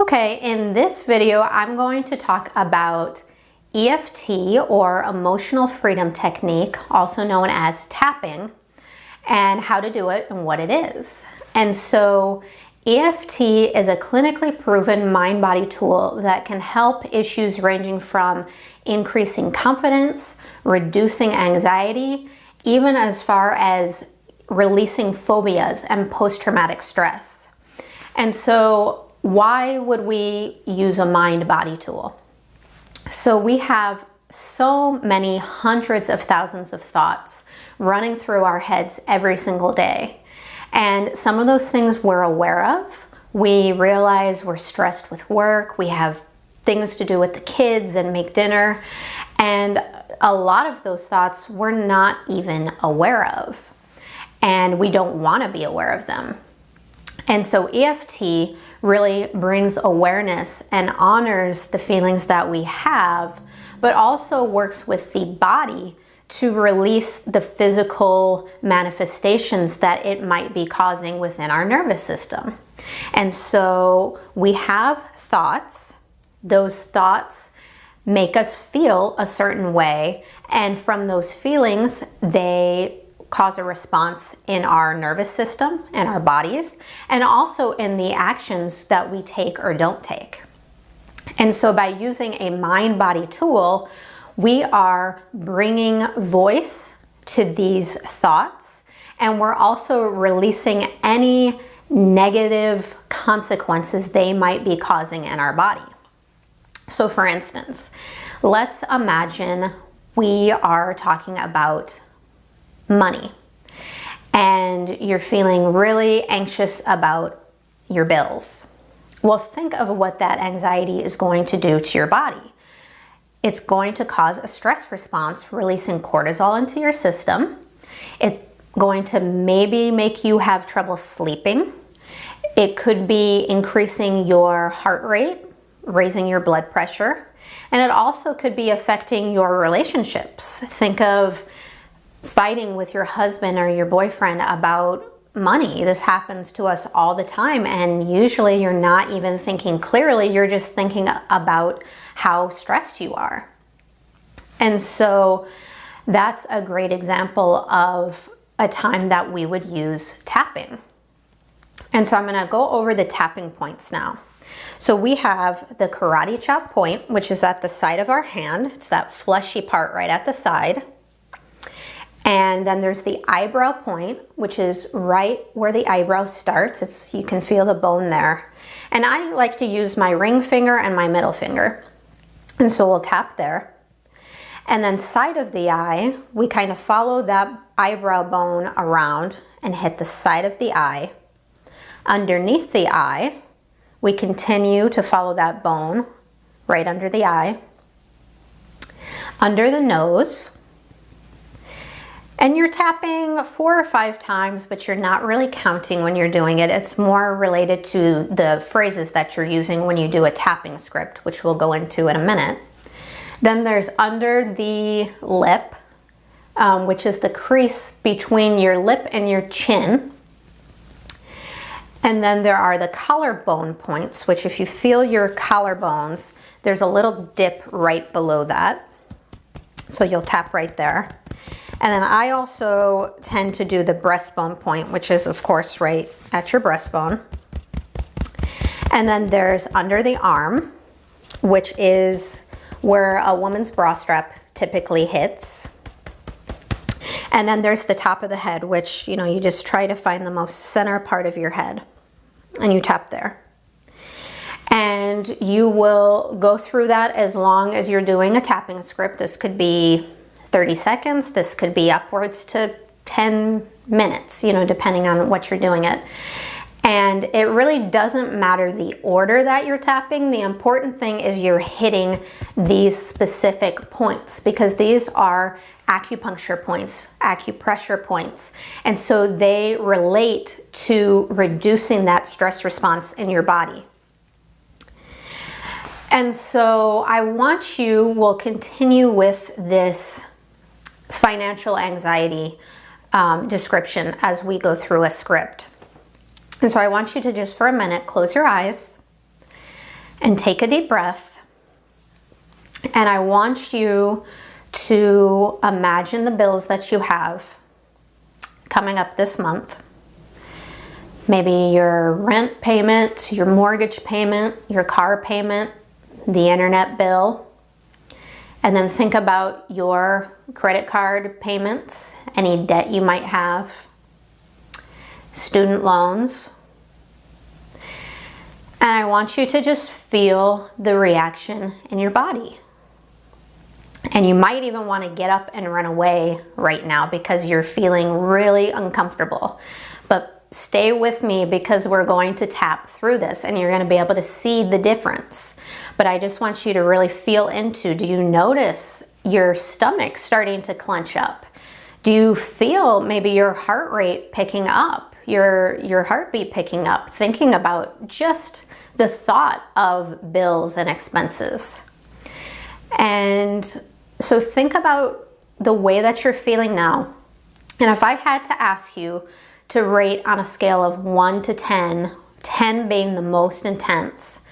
Okay, in this video, I'm going to talk about EFT, or Emotional Freedom Technique, also known as tapping, and how to do it and what it is. And so EFT is a clinically proven mind-body tool that can help issues ranging from increasing confidence, reducing anxiety, even as far as releasing phobias and post-traumatic stress. And so why would we use a mind-body tool? So we have so many hundreds of thousands of thoughts running through our heads every single day. And some of those things we're aware of. We realize we're stressed with work, we have things to do with the kids and make dinner. And a lot of those thoughts we're not even aware of. And we don't want to be aware of them. And so EFT really brings awareness and honors the feelings that we have, but also works with the body to release the physical manifestations that it might be causing within our nervous system. And so we have thoughts. Those thoughts make us feel a certain way, and from those feelings, they cause a response in our nervous system and our bodies, and also in the actions that we take or don't take. And so by using a mind-body tool, we are bringing voice to these thoughts, and we're also releasing any negative consequences they might be causing in our body. So for instance, let's imagine we are talking about money, and you're feeling really anxious about your bills. Well, think of what that anxiety is going to do to your body. It's going to cause a stress response, releasing cortisol into your system. It's going to maybe make you have trouble sleeping. It could be increasing your heart rate, raising your blood pressure, and it also could be affecting your relationships. Think of fighting with your husband or your boyfriend about money. This happens to us all the time, and usually you're not even thinking clearly, you're just thinking about how stressed you are. And so that's a great example of a time that we would use tapping. And so I'm going to go over the tapping points now. So we have the karate chop point, which is at the side of our hand. It's that fleshy part right at the side. And then there's the eyebrow point, which is right where the eyebrow starts. You can feel the bone there. And I like to use my ring finger and my middle finger. And so we'll tap there. And then side of the eye, we kind of follow that eyebrow bone around and hit the side of the eye. Underneath the eye, we continue to follow that bone right under the eye. Under the nose. And you're tapping 4 or 5 times, but you're not really counting when you're doing it. It's more related to the phrases that you're using when you do a tapping script, which we'll go into in a minute. Then there's under the lip, which is the crease between your lip and your chin. And then there are the collarbone points, which if you feel your collarbones, there's a little dip right below that. So you'll tap right there. And then I also tend to do the breastbone point, which is of course right at your breastbone. And then there's under the arm, which is where a woman's bra strap typically hits. And then there's the top of the head, which, you just try to find the most center part of your head and you tap there. And you will go through that as long as you're doing a tapping script. This could be 30 seconds. This could be upwards to 10 minutes, depending on what you're doing it. And it really doesn't matter the order that you're tapping. The important thing is you're hitting these specific points, because these are acupuncture points, acupressure points. And so they relate to reducing that stress response in your body. And so we'll continue with this financial anxiety description as we go through a script. And so I want you to just for a minute close your eyes And take a deep breath. And I want you to imagine the bills that you have coming up this month. Maybe your rent payment, your mortgage payment, your car payment, the internet bill. And then think about your credit card payments, any debt you might have, student loans. And I want you to just feel the reaction in your body. And you might even want to get up and run away right now because you're feeling really uncomfortable. But stay with me because we're going to tap through this and you're going to be able to see the difference. But I just want you to really feel into, do you notice your stomach starting to clench up? Do you feel maybe your heart rate picking up, your heartbeat picking up, thinking about just the thought of bills and expenses? And so think about the way that you're feeling now. And if I had to ask you to rate on a scale of 1 to 10, 10 being the most intense,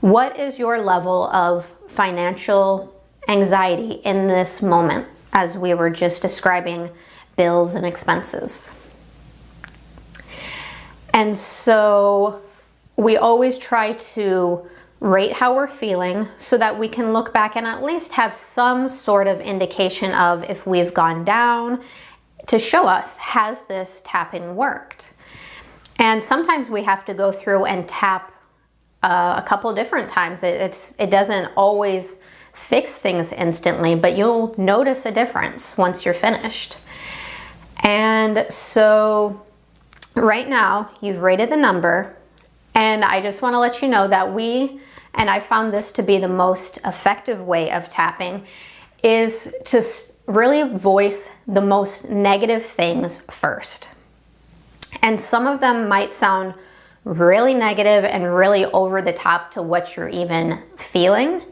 what is your level of financial anxiety in this moment as we were just describing bills and expenses? And so we always try to rate how we're feeling so that we can look back and at least have some sort of indication of if we've gone down to show us, has this tapping worked? And sometimes we have to go through and tap a couple different times. It doesn't always fix things instantly, but you'll notice a difference once you're finished. And so right now you've rated the number, and I just want to let you know that and I found this to be the most effective way of tapping, is to really voice the most negative things first. And some of them might sound really negative and really over the top to what you're even feeling,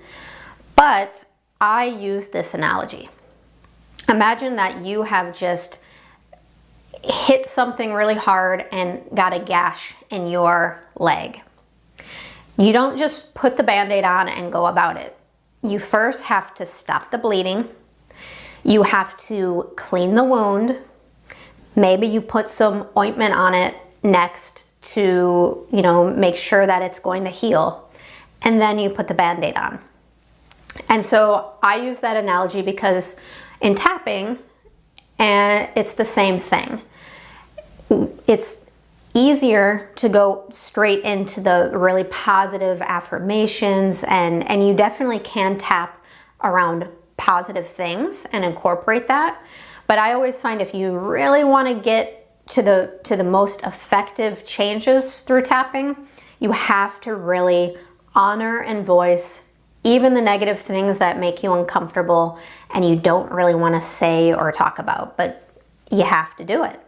but I use this analogy. Imagine that you have just hit something really hard and got a gash in your leg. You don't just put the Band-Aid on and go about it. You first have to stop the bleeding. You have to clean the wound. Maybe you put some ointment on it next to, make sure that it's going to heal. And then you put the Band-Aid on. And so I use that analogy because in tapping, and it's the same thing. It's easier to go straight into the really positive affirmations, and you definitely can tap around positive things and incorporate that. But I always find if you really want to get to the most effective changes through tapping, you have to really honor and voice even the negative things that make you uncomfortable and you don't really want to say or talk about, but you have to do it.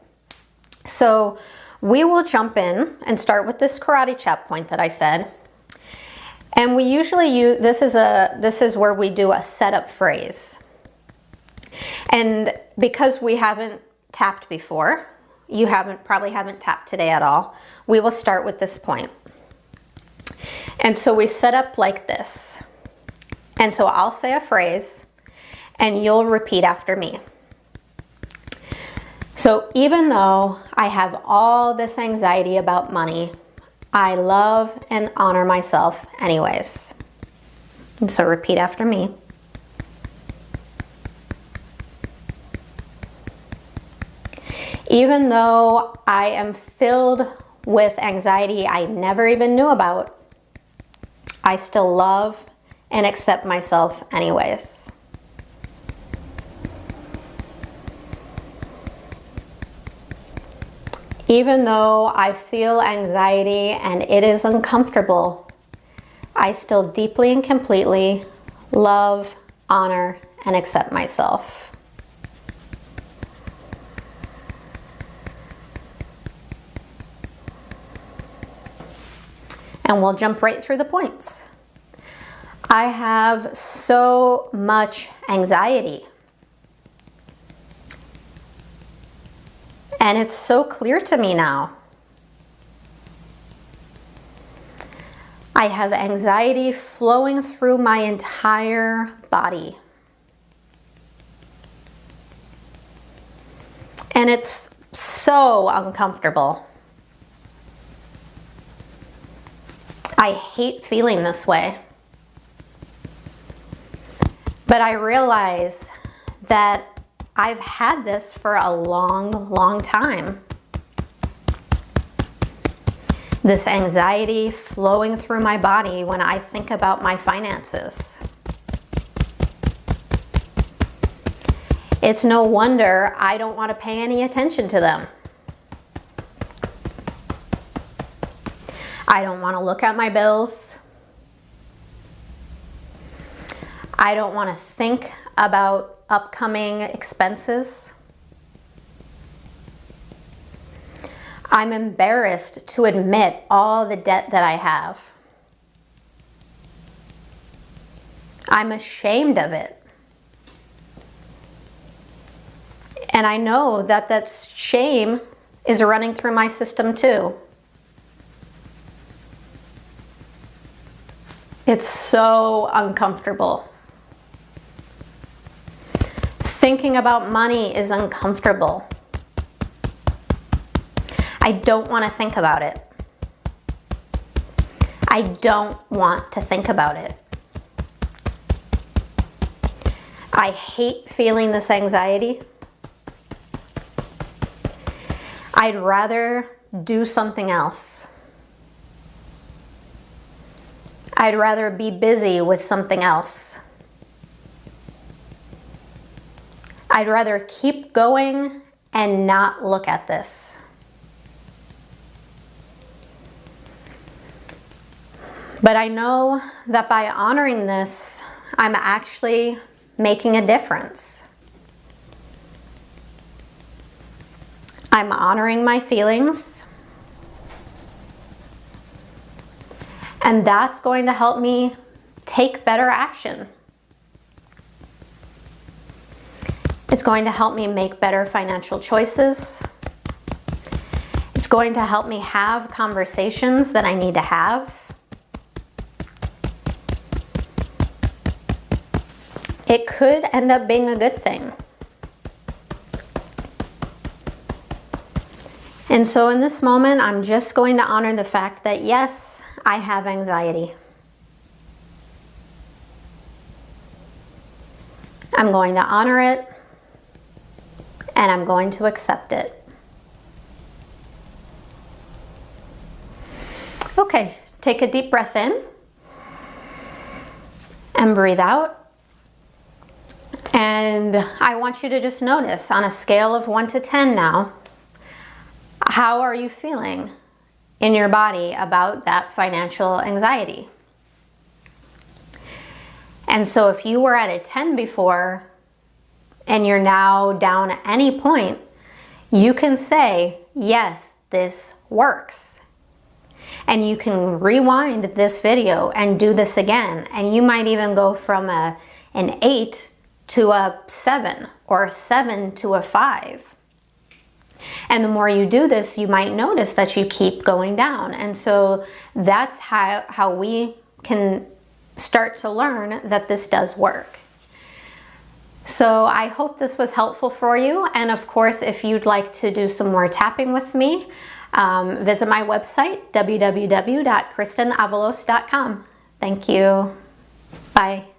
So we will jump in and start with this karate chop point that I said. And we usually use, this is where we do a setup phrase. And because we haven't tapped before, you probably haven't tapped today at all, we will start with this point. And so we set up like this. And so I'll say a phrase and you'll repeat after me. So even though I have all this anxiety about money, I love and honor myself anyways. And so repeat after me. Even though I am filled with anxiety I never even knew about, I still love and accept myself anyways. Even though I feel anxiety and it is uncomfortable, I still deeply and completely love, honor, and accept myself. And we'll jump right through the points. I have so much anxiety. And it's so clear to me now. I have anxiety flowing through my entire body. And it's so uncomfortable. I hate feeling this way. But I realize that I've had this for a long, long time. This anxiety flowing through my body when I think about my finances. It's no wonder I don't want to pay any attention to them. I don't want to look at my bills. I don't want to think about upcoming expenses. I'm embarrassed to admit all the debt that I have. I'm ashamed of it. And I know that that shame is running through my system too. It's so uncomfortable. Thinking about money is uncomfortable. I don't want to think about it. I don't want to think about it. I hate feeling this anxiety. I'd rather do something else. I'd rather be busy with something else. I'd rather keep going and not look at this. But I know that by honoring this, I'm actually making a difference. I'm honoring my feelings. And that's going to help me take better action. It's going to help me make better financial choices. It's going to help me have conversations that I need to have. It could end up being a good thing. And so in this moment, I'm just going to honor the fact that yes, I have anxiety. I'm going to honor it, and I'm going to accept it. Okay, take a deep breath in and breathe out. And I want you to just notice on a scale of 1 to 10 now, how are you feeling in your body about that financial anxiety? And so if you were at a 10 before and you're now down at any point, you can say, yes, this works. And you can rewind this video and do this again. And you might even go from an 8 to a 7 or a 7 to a 5. And the more you do this, you might notice that you keep going down. And so that's how we can start to learn that this does work. So I hope this was helpful for you. And of course, if you'd like to do some more tapping with me, visit my website, www.kristenavalos.com. Thank you. Bye.